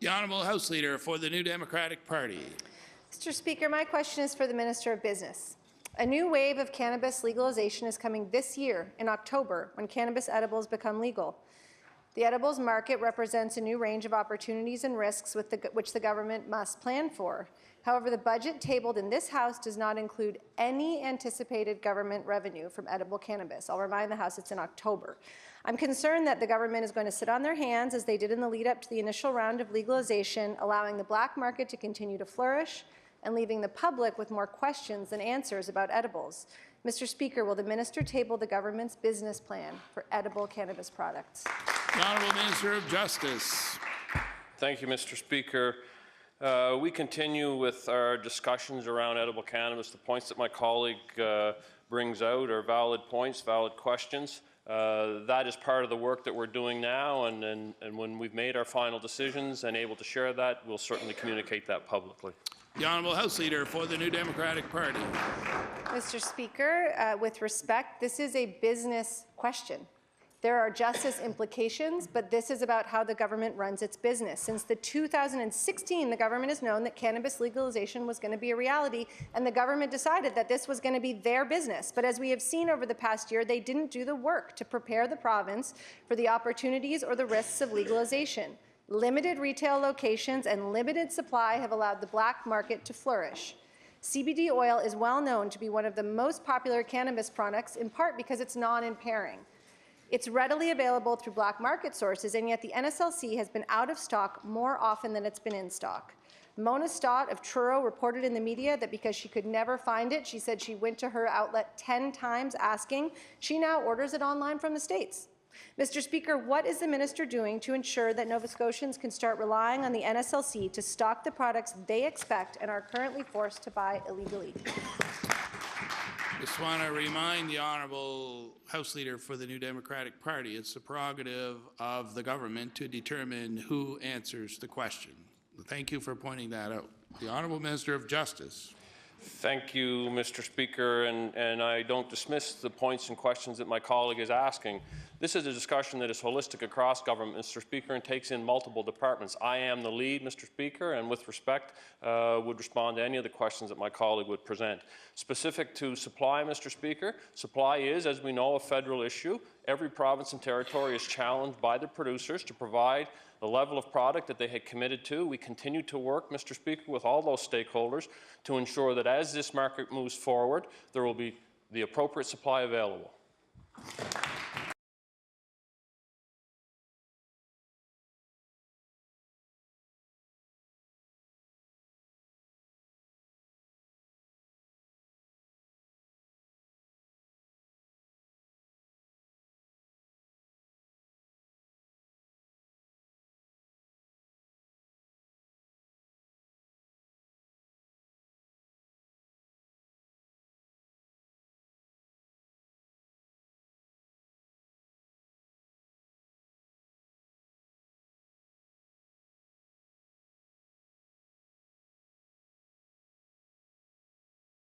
Honourable House Leader for the New Democratic Party. Mr. Speaker, my question is for the Minister of Business. A new wave of cannabis legalization is coming this year in October when cannabis edibles become legal. The edibles market represents a new range of opportunities and risks which the government must plan for. However, the budget tabled in this House does not include any anticipated government revenue from edible cannabis. I'll remind the House it's in October. I'm concerned that the government is going to sit on their hands as they did in the lead up to the initial round of legalization, allowing the black market to continue to flourish and leaving the public with more questions than answers about edibles. Mr. Speaker, will the minister table the government's business plan for edible cannabis products? The Honourable Minister of Justice. Thank you, Mr. Speaker. We continue with our discussions around edible cannabis. The points that my colleague brings out are valid points, valid questions. That is part of the work that we're doing now, and when we've made our final decisions and able to share that, we'll certainly communicate that publicly. The Honourable House Leader for the New Democratic Party. Mr. Speaker, with respect, this is a business question. There are justice implications, but this is about how the government runs its business. Since 2016, the government has known that cannabis legalization was going to be a reality, and the government decided that this was going to be their business. But as we have seen over the past year, they didn't do the work to prepare the province for the opportunities or the risks of legalization. Limited retail locations and limited supply have allowed the black market to flourish. CBD oil is well known to be one of the most popular cannabis products, in part because it's non-impairing. It's readily available through black market sources, and yet the NSLC has been out of stock more often than it's been in stock. Mona Stott of Truro reported in the media that because she could never find it, she said she went to her outlet 10 times asking. She now orders it online from the States. Mr. Speaker, what is the minister doing to ensure that Nova Scotians can start relying on the NSLC to stock the products they expect and are currently forced to buy illegally? Just want to remind the Honourable House Leader for the New Democratic Party, it's the prerogative of the government to determine who answers the question. Thank you for pointing that out. The Honourable Minister of Justice. Thank you, Mr. Speaker, and I don't dismiss the points and questions that my colleague is asking. This is a discussion that is holistic across government, Mr. Speaker, and takes in multiple departments. I am the lead, Mr. Speaker, and with respect would respond to any of the questions that my colleague would present. Specific to supply, Mr. Speaker, supply is, as we know, a federal issue. Every province and territory is challenged by the producers to provide the level of product that they had committed to. We continue to work, Mr. Speaker, with all those stakeholders to ensure that as this market moves forward, there will be the appropriate supply available.